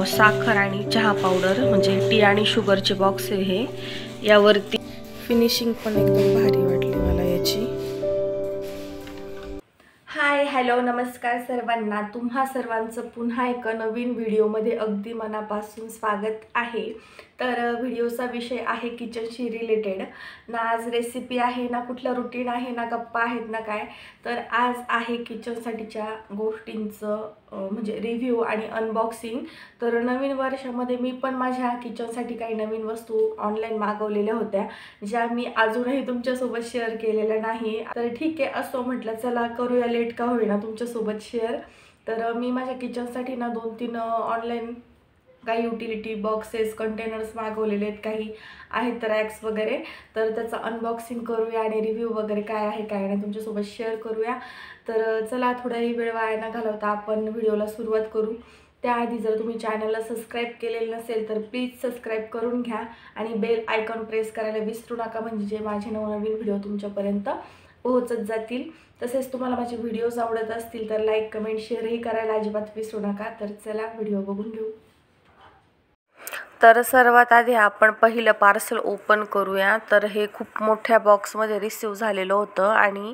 साखर आणि चहा पावडर म्हणजे टी आणि शुगरचे बॉक्स आहे हे। यावरती फिनिशिंग पण एकदम भारी वाटली मला याची। हाय हॅलो नमस्कार सर्वांना, तुम्हा सर्वांचं पुन्हा एका नवीन व्हिडिओमध्ये अगदी मनापासून स्वागत आहे। तर व्हिडिओचा विषय आहे किचनशी रिलेटेड ना। आज रेसिपी आहे ना कुठला रुटीन आहे ना गप्पा आहेत ना काय, तर आज आहे किचनसाठीच्या गोष्टींचं म्हणजे रिव्ह्यू आणि अनबॉक्सिंग। तर नवीन वर्षामध्ये मी पण माझ्या किचनसाठी काही नवीन वस्तू ऑनलाईन मागवलेल्या होत्या, ज्या मी अजूनही तुमच्यासोबत शेअर केलेल्या नाही। तर ठीक आहे, असो म्हटलं चला करूया, लेट का होईना तुमच्यासोबत शेअर। तर मी माझ्या किचनसाठी ना 2-3 ऑनलाईन काही युटिलिटी बॉक्सेस कंटेनर्स मागवलेले आहेत, काही आहेत रॅक्स वगैरे। तर त्याचं अनबॉक्सिंग करूया आणि रिव्ह्यू वगैरे काय आहे काय नाही तुमच्यासोबत शेअर करूया। तर चला थोडाही वेळ वाया न घालवता आपण व्हिडिओला सुरुवात करू। त्याआधी जर तुम्ही चॅनलला सबस्क्राईब केलेलं नसेल तर प्लीज सबस्क्राईब करून घ्या आणि बेल आयकॉन प्रेस करायला विसरू नका, म्हणजे माझे नवनवीन व्हिडिओ तुमच्यापर्यंत पोहोचत जातील। तसेच तुम्हाला माझे व्हिडिओज आवडत असतील तर लाईक कमेंट शेअरही करायला अजिबात विसरू नका। तर चला व्हिडिओ बघून घेऊ। तर सर्वात आधी आपण पहिलं पार्सल ओपन करूया। तर हे खूप मोठ्या बॉक्समध्ये रिसीव झालेलं होतं आणि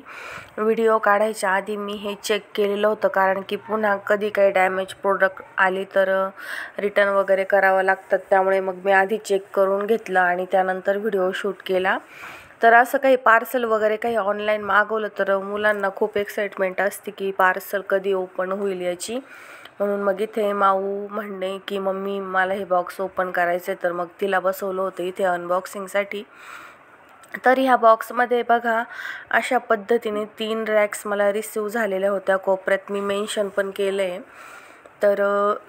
व्हिडिओ काढायच्या आधी मी हे चेक केलेलं होतं, कारण की पुन्हा कधी काही डॅमेज प्रोडक्ट आले तर रिटर्न वगैरे करावं लागतात। त्यामुळे मग मी आधी चेक करून घेतलं आणि त्यानंतर व्हिडिओ शूट केला। तर असं काही पार्सल वगैरे काही ऑनलाईन मागवलं तर मुलांना खूप एक्साइटमेंट असते की पार्सल कधी ओपन होईल याची। म्हणून मग इथे माऊ म्हणणे की मम्मी मला हे बॉक्स ओपन करायचे, तर मग तिला बसवलं होतं इथे अनबॉक्सिंगसाठी। तर ह्या बॉक्समध्ये बघा अशा पद्धतीने 3 रॅक्स मला रिसीव झालेल्या होत्या। कोपऱ्यात मी मेन्शन पण केलं आहे। तर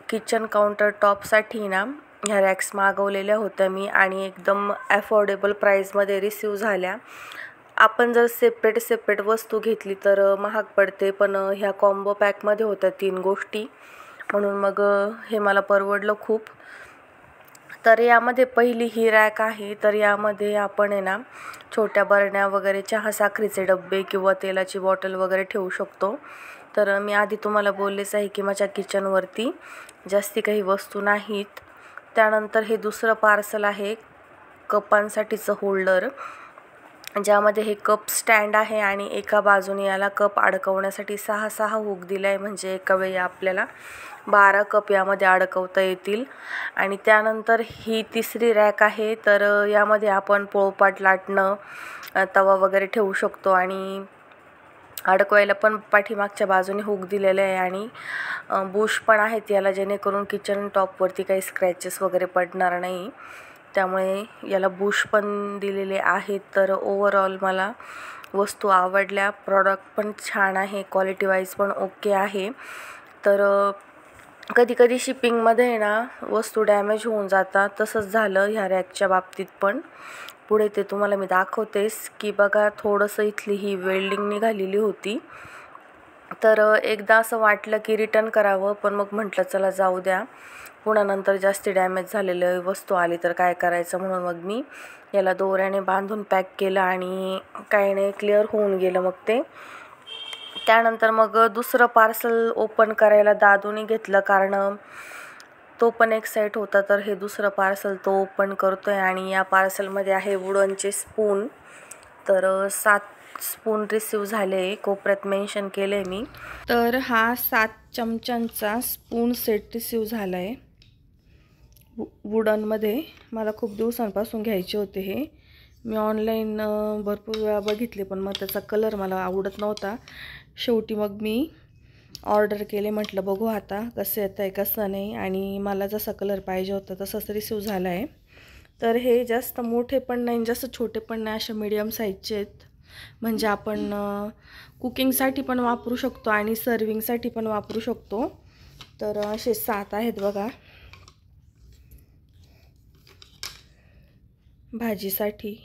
किचन काउंटर टॉपसाठी ना ह्या रॅक्स मागवलेल्या होत्या मी आणि एकदम अफोर्डेबल प्राईसमध्ये रिसीव झाल्या। आपण जर सेपरेट वस्तू घेतली तर महाग पडते, पण ह्या कॉम्बो पॅकमध्ये होत्या 3 गोष्टी, म्हणून मग हे मला परवडलं खूप। तर यामध्ये पहिली ही रॅक आहे। तर यामध्ये आपण आहे ना छोट्या बरण्या वगैरे, चहा साखरेचे डब्बे किंवा तेलाची बॉटल वगैरे ठेवू शकतो। तर मी आधी तुम्हाला बोललेच आहे की माझ्या किचनवरती जास्ती काही वस्तू नाहीत। त्यानंतर हे दुसरं पार्सल आहे कपांसाठीचं होल्डर, ज्यामध्ये हे कप स्टँड आहे आणि एका बाजूने याला कप अडकवण्यासाठी 6 हुक दिला आहे, म्हणजे एका वेळी आपल्याला 12 कप यामध्ये अडकवता येतील। आणि त्यानंतर ही तिसरी रॅक आहे। तर यामध्ये आपण पोळपाट लाटणं, तवा वगैरे ठेवू शकतो आणि अडकवायला पण पाठीमागच्या बाजूने हुक दिलेले आहे आणि बुश पण आहेत याला, जेणेकरून किचन टॉपवरती काही स्क्रॅचेस वगैरे पडणार नाही, त्यामुळे याला बुश पण दिलेले आहेत। तर ओव्हरऑल मला वस्तू आवडल्या, प्रॉडक्ट पण छान आहे, क्वालिटी वाईज पण ओके आहे। तर कधी शिपिंगमध्ये ना वस्तू डॅमेज होऊन जातात, तसंच झालं ह्या रॅकच्या बाबतीत पण। पुढे ते तुम्हाला मी दाखवतेस की बघा थोडंसं इथली ही वेल्डिंग निघालेली होती। तर एकदा असं वाटलं की रिटर्न करावं, पण मग म्हटलं चला जाऊ द्या, पुन्हा नंतर जास्ती डॅमेज झालेले वस्तू आली तर काय करायचं, म्हणून मग मी याला दोऱ्याने बांधून पॅक केलं आणि काही नाही क्लिअर होऊन गेलं मग ते। त्यानंतर मग दुसरं पार्सल ओपन करायला दादूने घेतलं, कारण तो पण एक्साइट होता। तर हे दुसरं पार्सल तो ओपन करतोय आणि या पार्सलमध्ये आहे वुडनचे स्पून। तर 7 स्पून रिसीव झाले, कोपऱ्यात मेन्शन केले मी। तर हा 7 चमच्यांचा स्पून सेट रिसीव झाला आहे वुडनमध्ये। मला खूप दिवसांपासून घ्यायचे होते हे, मी ऑनलाईन भरपूर वेळा बघितले, पण मग त्याचा कलर मला आवडत नव्हता। शेवटी मग मी ऑर्डर केले, म्हटलं बघू आता कसं येतं आहे कसं नाही, आणि मला जसा कलर पाहिजे होता तसाच रिसीव झाला आहे। तर हे जास्त मोठे पण नाही जास्त छोटे पण नाही, असे मीडियम साईजचे आहेत, म्हणजे आपण कुकिंगसाठी पण वापरू शकतो आणि सर्विंगसाठी पण वापरू शकतो। तर असे 7 आहेत बघा, भाजीसाठी।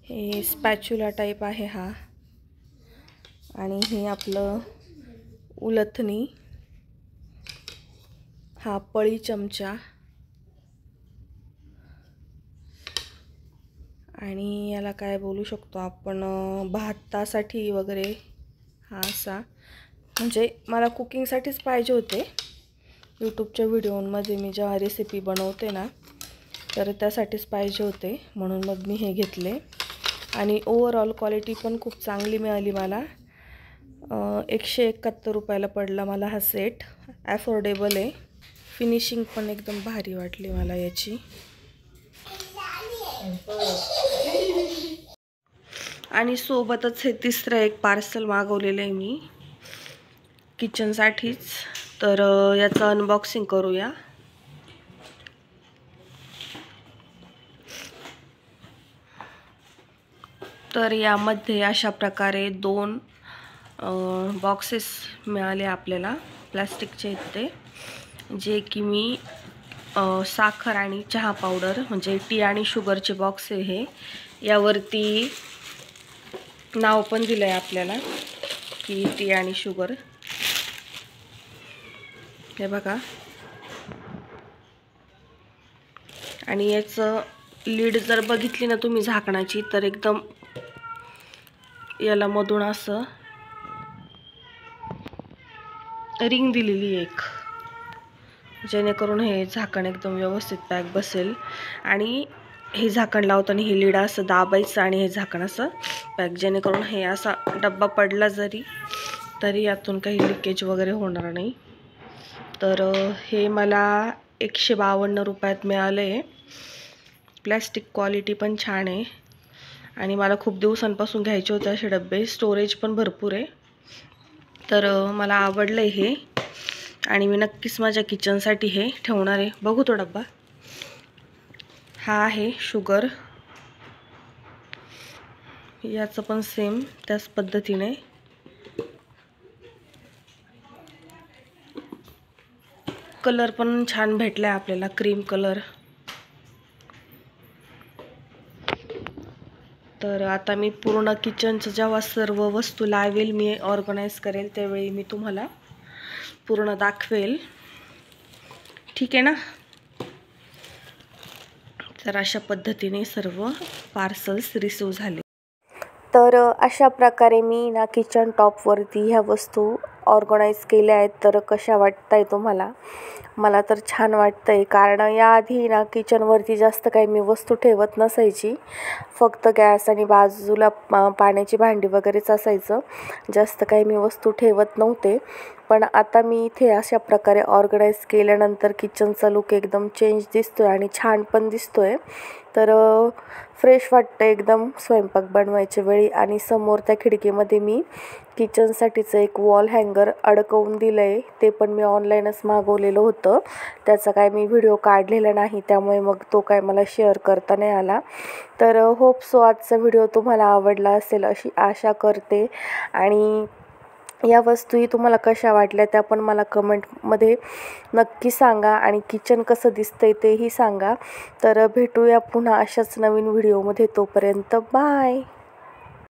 हे स्पॅच्युला टाईप आहे हा, आणि हे आपलं उलथणी, हा पळी चमचा, आणि याला काय बोलू शकतो आपण भातासाठी वगैरे हा असा, म्हणजे मला कुकिंगसाठीच पाहिजे होते. यूट्यूबच्या व्हिडिओमध्ये मी जेव्हा रेसिपी बनवते ना, तर त्यासाठीच पाहिजे होते, म्हणून मग मी हे घेतले. आणि ओव्हरऑल क्वालिटी पण खूप चांगली मिळाली मला. 171 रुपयाला पडला मला हा सेट. ॲफोर्डेबल आहे. फिनिशिंग पण एकदम भारी वाटली मला याची. आणि सोबतच हे तिसरं एक पार्सल मागवलेलं आहे मी किचनसाठीच. तर याचं अनबॉक्सिंग करूया. तर यामध्ये अशा प्रकारे 2 बॉक्सेस मिळाले आपल्याला, प्लास्टिकचे आहेत ते, जे की मी साखर आणि चहा पावडर म्हणजे टी आणि शुगरचे बॉक्स आहे हे. यावरती नाव पण दिलं आहे आपल्याला की टी आणि शुगर. हे बघा. आणि याचं लीड जर बघितली ना तुम्ही झाकणाची, तर एकदम याला मधून असं रिंग दिलेली एक, जेणेकरून हे झाकण एकदम व्यवस्थित पॅक बसेल. आणि हे झाकण लावताना हे लीड असं दाबायचं आणि हे झाकण असं पॅक, जेणेकरून हे असा डब्बा पडला जरी तरी यातून काही लिकेज वगैरे होणार नाही. तर हे मला 152 रुपयात मिळालं आहे. प्लॅस्टिक क्वालिटी पण छान आहे आणि मला खूप दिवसांपासून घ्यायचे होते असे डब्बे. स्टोरेज पण भरपूर आहे. तर मला आवडलं आहे हे आणि मी नक्कीच माझ्या किचनसाठी हे ठेवणार आहे. बघू तो डब्बा. हा आहे शुगर. याचं पण सेम त्याच पद्धतीने. कलर पण छान भेटलाय आपल्याला, क्रीम कलर. तर आता मी पूर्ण किचनचं जेव्हा सर्व वस्तू लावेल, मी ऑर्गनाईज करेल, त्यावेळी मी तुम्हाला पूर्ण दाखवेल. ठीक आहे ना. तर अशा पद्धतीने सर्व पार्सल्स रिसीव झाले. तर अशा प्रकारे मी ना किचन टॉपवरती ह्या वस्तू ऑर्गनाईज केल्या आहेत. तर कशा वाटताय तुम्हाला? मला तर छान वाटतंय, कारण याआधी ना किचनवरती जास्त काही मी वस्तू ठेवत नसायची. फक्त गॅस आणि बाजूला पाण्याची भांडी वगैरेच असायचं. जास्त काही मी वस्तू ठेवत नव्हते. पण आता मी इथे अशा प्रकारे ऑर्गनाईज केल्यानंतर किचनचा लुक एकदम चेंज दिसतोय आणि छान पण दिसतोय. तर फ्रेश वाटतं एकदम स्वयंपाक बनवायच्या वेळी. आणि समोर त्या खिडकीमध्ये मी किचनसाठीचं एक वॉल हँगर अडकवून दिलं आहे. ते पण मी ऑनलाईनच मागवलेलं होतं. त्याचा काय मी व्हिडिओ काढलेला नाही, त्यामुळे मग तो काय मला शेअर करता नाही आला. तर होप सो आजचा व्हिडिओ तुम्हाला आवडला असेल अशी आशा करते. आणि या वस्तूही तुम्हाला कशा वाटल्या त्या पण मला कमेंटमध्ये नक्की सांगा. आणि किचन कसं दिसतंय तेही सांगा. तर भेटूया पुन्हा अशाच नवीन व्हिडिओमध्ये. तोपर्यंत बाय.